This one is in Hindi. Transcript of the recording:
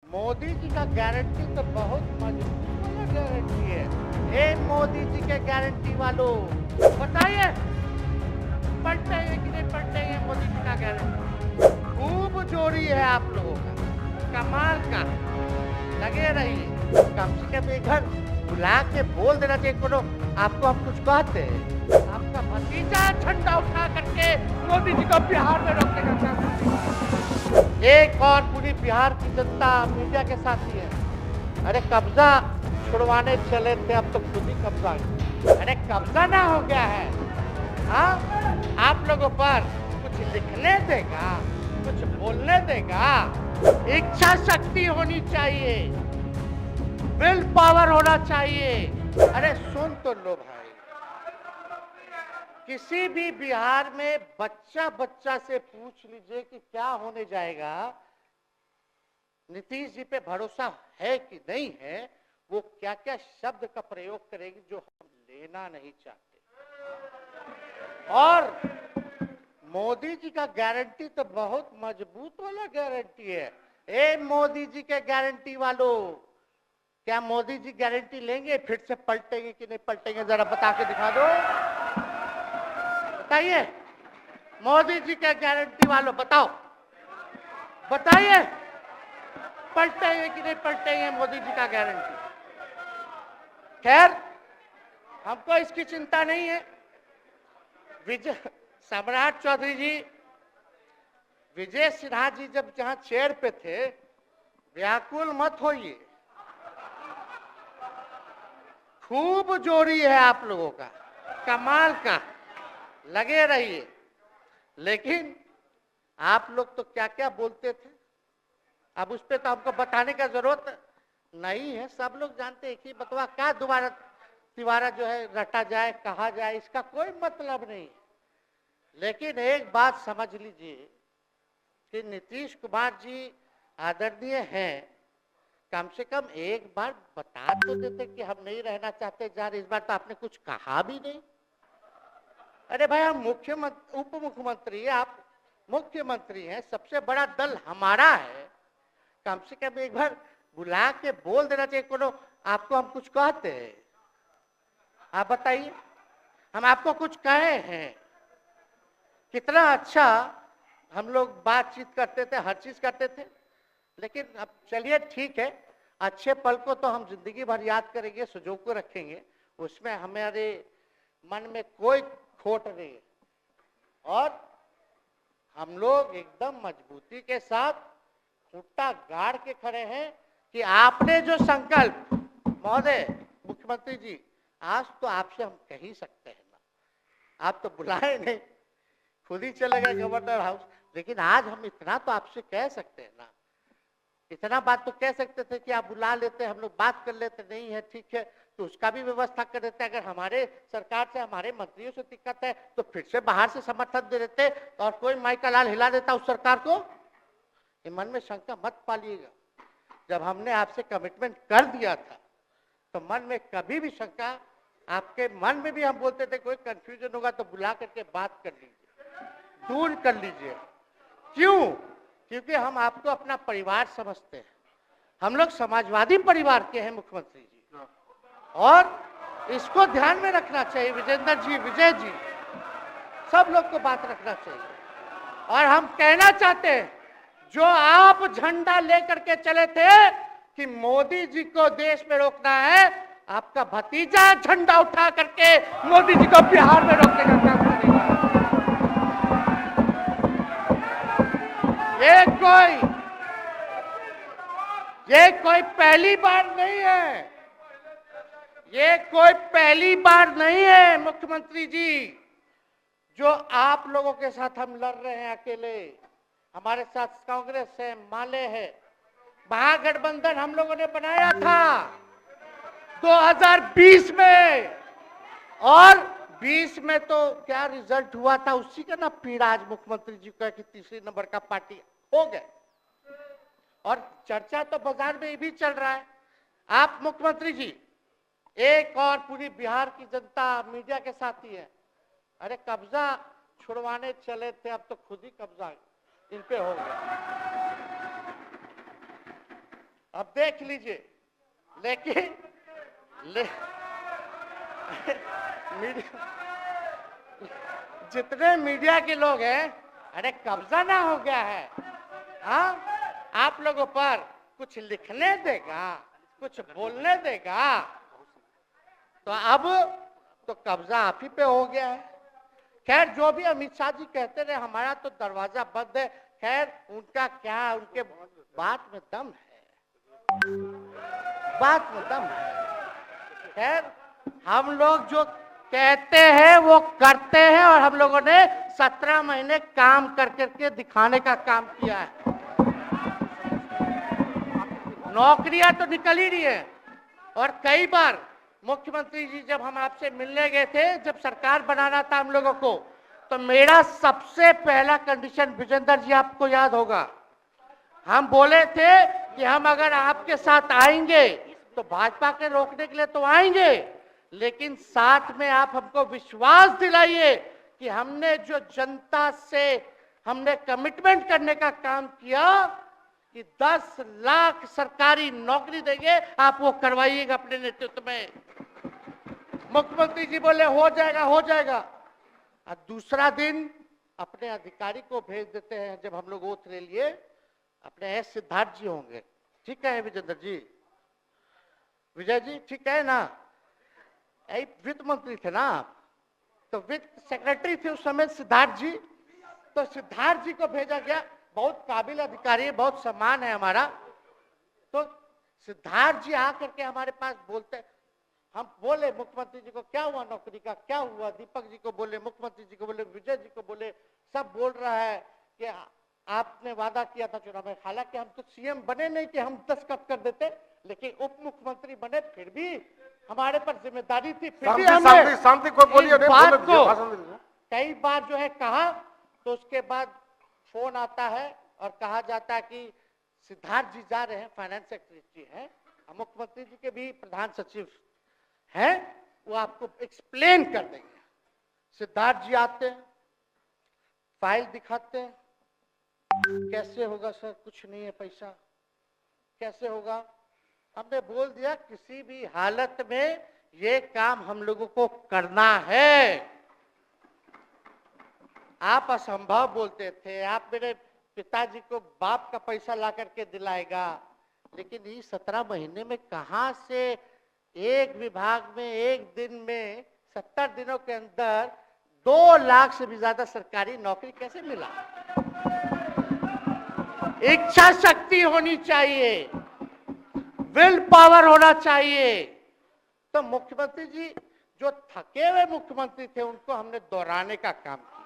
मोदी जी का गारंटी तो बहुत मजबूत वाला गारंटी है। ए मोदी जी के गारंटी वालों, बताइए पलटेंगे कि नहीं पलटेंगे मोदी जी का गारंटी। खूब जोड़ी है आप लोगों का, कमाल का। लगे रहिए, कम से कम एक घर बुला के बोल देना चाहिए कोनो आपको हम कुछ कहते हैं। आपका भतीजा झंडा उठा करके मोदी जी को बिहार में रोकने का काम करेगा। एक और पूरी बिहार की जनता मीडिया के साथ ही है। अरे कब्जा छुड़वाने चले थे, अब तो खुद ही कब्जा। अरे कब्जा ना हो गया है। हाँ, आप लोगों पर कुछ लिखने देगा, कुछ बोलने देगा। इच्छा शक्ति होनी चाहिए, विल पावर होना चाहिए। अरे सुन तो लो भाई, किसी भी बिहार में बच्चा बच्चा से पूछ लीजिए कि क्या होने जाएगा, नीतीश जी पे भरोसा है कि नहीं है, वो क्या क्या शब्द का प्रयोग करेगी जो हम लेना नहीं चाहते। और मोदी जी का गारंटी तो बहुत मजबूत वाला गारंटी है। ए मोदी जी के गारंटी वालों, क्या मोदी जी गारंटी लेंगे फिर से पलटेंगे कि नहीं पलटेंगे, जरा बता के दिखा दो। बताइए मोदी जी के गारंटी वालों, बताओ बताइए पलटेंगे कि नहीं पलटेंगे मोदी जी का गारंटी। खैर, हमको इसकी चिंता नहीं है। विजय सम्राट चौधरी जी, विजय सिन्हा जी जब जहां चेयर पे थे, व्याकुल मत होइए। खूब जोड़ी है आप लोगों का, कमाल का। लगे रहिए। लेकिन आप लोग तो क्या क्या बोलते थे, अब उस पर तो हमको बताने का जरूरत नहीं है। सब लोग जानते हैं कि बतवा क्या दोबारा तिवारा जो है रटा जाए, कहा जाए, इसका कोई मतलब नहीं। लेकिन एक बात समझ लीजिए कि नीतीश कुमार जी आदरणीय हैं, कम से कम एक बार बता तो देते कि हम नहीं रहना चाहते जा रहे। इस बार तो आपने कुछ कहा भी नहीं। अरे भाई, हम मुख्यमंत्री उप मुख्यमंत्री, आप मुख्यमंत्री हैं, सबसे बड़ा दल हमारा है। कम से कम एक बार बुला के बोल देना चाहिए कोनो आपको हम कुछ कहते हैं। आप बताइए, हम आपको कुछ कहे हैं? कितना अच्छा हम लोग बातचीत करते थे, हर चीज करते थे। लेकिन अब चलिए ठीक है, अच्छे पल को तो हम जिंदगी भर याद करेंगे, सुजो को रखेंगे, उसमें हमारे मन में कोई खोट नहीं है। और हम लोग एकदम मजबूती के साथ खूंटा गाड़ के खड़े हैं कि आपने जो संकल्प, महोदय मुख्यमंत्री जी, आज तो आपसे हम कह ही सकते हैं ना, आप तो बुलाए नहीं, खुद ही चले गए गवर्नर हाउस। लेकिन आज हम इतना तो आपसे कह सकते हैं ना, इतना बात तो कह सकते थे कि आप बुला लेते, हम लोग बात कर लेते। नहीं है ठीक है, तो उसका भी व्यवस्था कर देते। अगर हमारे सरकार से, हमारे मंत्रियों से दिक्कत है तो फिर से बाहर से समर्थन दे देते और कोई माई का लाल हिला देता उस सरकार को। ये मन में शंका मत पालिएगा। जब हमने आपसे कमिटमेंट कर दिया था तो मन में कभी भी शंका, आपके मन में भी हम बोलते थे कोई कंफ्यूजन होगा तो बुला करके बात कर लीजिए, दूर कर लीजिए। क्यों? क्योंकि हम आपको अपना परिवार समझते हैं। हम लोग समाजवादी परिवार के हैं मुख्यमंत्री जी, और इसको ध्यान में रखना चाहिए। विजेंद्र जी, विजय जी, सब लोग को बात रखना चाहिए। और हम कहना चाहते हैं, जो आप झंडा लेकर के चले थे कि मोदी जी को देश में रोकना है, आपका भतीजा झंडा उठा करके मोदी जी को बिहार में रोकने का काम करेगा। ये कोई पहली बार नहीं है, ये कोई पहली बार नहीं है मुख्यमंत्री जी, जो आप लोगों के साथ हम लड़ रहे हैं अकेले। हमारे साथ कांग्रेस है, माले है, महागठबंधन हम लोगों ने बनाया था 2020 में, और 20 में तो क्या रिजल्ट हुआ था उसी का ना पीड़ा आज मुख्यमंत्री जी का कि तीसरे नंबर का पार्टी हो गए। और चर्चा तो बाजार में भी चल रहा है। आप मुख्यमंत्री जी, एक और पूरी बिहार की जनता मीडिया के साथ ही है। अरे कब्जा छुड़वाने चले थे, अब तो खुद ही कब्जा इन पे हो गया। अब देख लीजिए। लेकिन मीडिया, जितने मीडिया के लोग हैं, अरे कब्जा ना हो गया है, हाँ, आप लोगों पर कुछ लिखने देगा, कुछ बोलने देगा, तो अब तो कब्जा आप ही पे हो गया है। खैर, जो भी अमित शाह जी कहते रहे हमारा तो दरवाजा बंद है, खैर उनका क्या, उनके बात में दम है, बात में दम है। खैर, हम लोग जो कहते हैं वो करते हैं, और हम लोगों ने 17 महीने काम कर करके दिखाने का काम किया है। नौकरियां तो निकल ही रही है, और कई बार मुख्यमंत्री जी जब हम आपसे मिलने गए थे, जब सरकार बनाना था हम लोगों को, तो मेरा सबसे पहला कंडीशन, विजेंद्र जी आपको याद होगा, हम बोले थे कि हम अगर आपके साथ आएंगे तो भाजपा के रोकने के लिए तो आएंगे, लेकिन साथ में आप हमको विश्वास दिलाइए कि हमने जो जनता से हमने कमिटमेंट करने का काम किया कि 10 लाख सरकारी नौकरी देंगे, आप वो करवाइएगा अपने नेतृत्व में। मुख्यमंत्री जी बोले हो जाएगा, हो जाएगा, और दूसरा दिन अपने अधिकारी को भेज देते हैं। जब हम लोग ओथ ले लिए, अपने एस सिद्धार्थ जी होंगे, ठीक है विजेंद्र जी, विजय जी, ठीक है ना, वित्त मंत्री थे ना आप, तो वित्त सेक्रेटरी थे उस समय सिद्धार्थ जी, तो सिद्धार्थ जी को भेजा गया, बहुत काबिल अधिकारी है, बहुत सम्मान है हमारा। तो सिद्धार्थ जी आकर के हमारे पास बोलते, हम बोले मुख्यमंत्री जी को क्या हुआ नौकरी का, क्या हुआ, दीपक जी को बोले, मुख्यमंत्री जी को बोले, विजय जी को बोले, सब बोल रहा है कि आपने वादा किया था चुनाव में। हालांकि हम तो सीएम बने नहीं कि हम दस्तखत कर देते, लेकिन उप मुख्यमंत्री बने, फिर भी हमारे पर जिम्मेदारी थी, फिर भी हमने शांति को बोलिए, बात को कई बार जो है कहा। तो उसके बाद फोन आता है और कहा जाता है कि सिद्धार्थ जी जा रहे हैं, फाइनेंस सेक्रेटरी हैं, मुख्यमंत्री जी के भी प्रधान सचिव हैं, वो आपको एक्सप्लेन कर देंगे। सिद्धार्थ जी आते हैं, फाइल दिखाते हैं, कैसे होगा सर, कुछ नहीं है पैसा, कैसे होगा। हमने बोल दिया किसी भी हालत में ये काम हम लोगों को करना है। आप असंभव बोलते थे, आप मेरे पिताजी को बाप का पैसा ला करके दिलाएगा, लेकिन ये 17 महीने में कहां से एक विभाग में एक दिन में 70 दिनों के अंदर 2 लाख से भी ज्यादा सरकारी नौकरी कैसे मिला। इच्छा शक्ति होनी चाहिए, विल पावर होना चाहिए। तो मुख्यमंत्री जी जो थके हुए मुख्यमंत्री थे, उनको हमने दोहराने का काम किया।